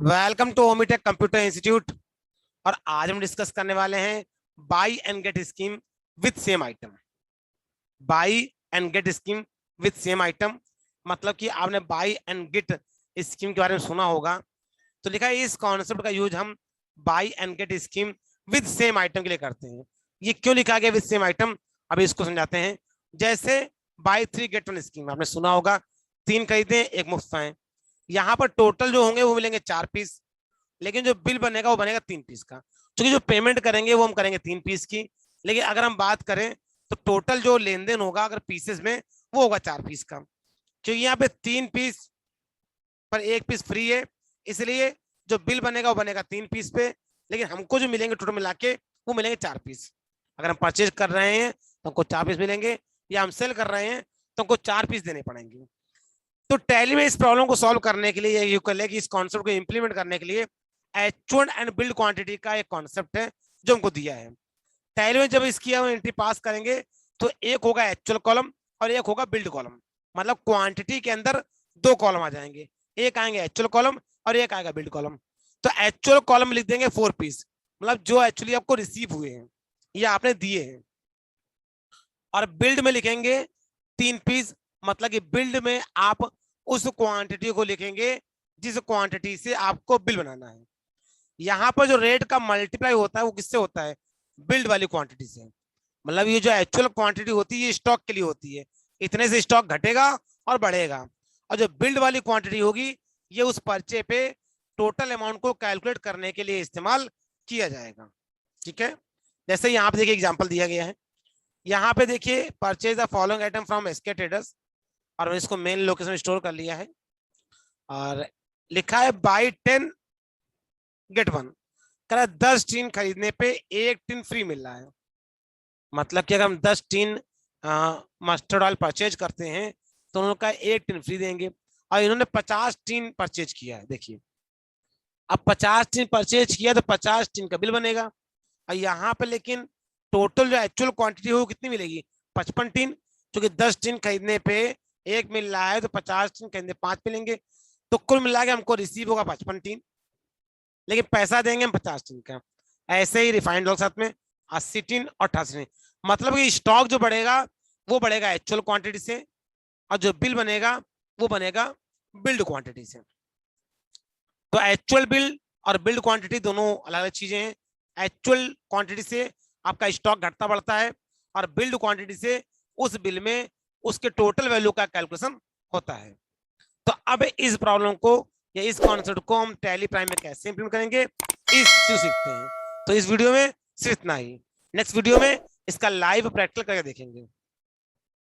Welcome to Omitech computer institute. और आज हम डिस्कस करने वाले हैं buy and get scheme with same item. Buy and get scheme with same item मतलब कि आपने बाई एंड गेट स्कीम के बारे में सुना होगा। तो लिखा है इस कॉन्सेप्ट का यूज हम buy and get scheme with same item के लिए करते हैं। ये क्यों लिखा गया विद सेम आइटम, अभी इसको समझाते हैं। जैसे बाई 3 गेट 1 स्कीम आपने सुना होगा, 3 खरीदे 1 मुफ्त है। यहाँ पर टोटल जो होंगे वो मिलेंगे 4 पीस, लेकिन जो बिल बनेगा वो बनेगा 3 पीस का। क्योंकि जो पेमेंट करेंगे वो हम करेंगे 3 पीस की, लेकिन अगर हम बात करें तो टोटल जो लेन देन होगा अगर पीसेस में वो होगा 4 पीस का। क्योंकि यहाँ पे 3 पीस पर 1 पीस फ्री है, इसलिए जो बिल बनेगा वो बनेगा 3 पीस पे, लेकिन हमको जो मिलेंगे टोटल मिला के वो मिलेंगे 4 पीस। अगर हम परचेज कर रहे हैं तो हमको 4 पीस मिलेंगे, या हम सेल कर रहे हैं तो हमको 4 पीस देने पड़ेंगे। तो टैली में इस प्रॉब्लम को सॉल्व करने के लिए, यू कैन इस कॉन्सेप्ट को इंप्लीमेंट करने के लिए एक्चुअल एंड बिल्ड क्वांटिटी का एक कॉन्सेप्ट है जो हमको दिया है। टैली में जब इसकी हम एंट्री पास करेंगे तो एक होगा एक्चुअल कॉलम और एक होगा बिल्ड कॉलम। मतलब क्वांटिटी के अंदर 2 कॉलम आ जाएंगे, एक आएंगे एक्चुअल कॉलम और एक आएगा बिल्ड कॉलम। तो एक्चुअल कॉलम लिख देंगे 4 पीस, मतलब जो एक्चुअली आपको रिसीव हुए हैं या आपने दिए हैं। और बिल्ड में लिखेंगे 3 पीस, मतलब कि बिल्ड में आप उस क्वांटिटी को लिखेंगे जिस क्वांटिटी से आपको बिल बनाना है। यहाँ पर जो रेट का मल्टीप्लाई होता है वो किससे होता है? बिल्ड वाली क्वांटिटी से। मतलब ये जो एक्चुअल क्वांटिटी होती है ये स्टॉक के लिए होती है, इतने से स्टॉक घटेगा और बढ़ेगा। और जो बिल्ड वाली क्वांटिटी होगी ये उस पर्चे पे टोटल अमाउंट को कैलकुलेट करने के लिए इस्तेमाल किया जाएगा। ठीक है, जैसे यहाँ पे देखिए एग्जाम्पल दिया गया है। यहाँ पे देखिए purchase the following item from SK traders, और मैंने इसको मेन लोकेशन में स्टोर कर लिया है। और लिखा है बाई 10 गेट 1, कह रहा है 10 टीन खरीदने पे 1 टीन फ्री मिल रहा है। मतलब कि अगर हम 10 टीन मस्टर्ड ऑयल परचेज करते हैं तो उनका 1 टीन फ्री देंगे। और इन्होंने 50 टीन परचेज किया है। देखिए अब 50 टीन परचेज किया तो 50 टीन का बिल बनेगा। और यहाँ पे लेकिन टोटल जो एक्चुअल क्वांटिटी हो कितनी मिलेगी? 55 टीन। क्योंकि 10 टीन खरीदने पे 1 मिल रहा है तो 50 टीन खरीदने 5 मिलेंगे, तो कुल मिला के हमको रिसीव होगा 55 टीन, लेकिन पैसा देंगे हम 50 टीन का। ऐसे ही रिफाइंड ऑयल साथ में 80 टीन और 88 टीन। मतलब कि स्टॉक जो बढ़ेगा वो बढ़ेगा एक्चुअल क्वांटिटी से, और जो बिल बनेगा वो बनेगा बिल्ड क्वांटिटी से। तो एक्चुअल बिल और बिल्ड क्वांटिटी दोनों अलग अलग चीजें हैं। एक्चुअल क्वांटिटी से आपका स्टॉक घटता बढ़ता है, और बिल्ड क्वांटिटी से उस बिल में उसके टोटल वैल्यू का कैलकुलेशन होता है। तो अब इस प्रॉब्लम को या इस कॉन्सेप्ट को हम टैली प्राइम में कैसे इंप्लीमेंट करेंगे इस सीखते हैं। तो इस वीडियो में सिर्फ इतना ही, नेक्स्ट वीडियो में इसका लाइव प्रैक्टिकल करके देखेंगे।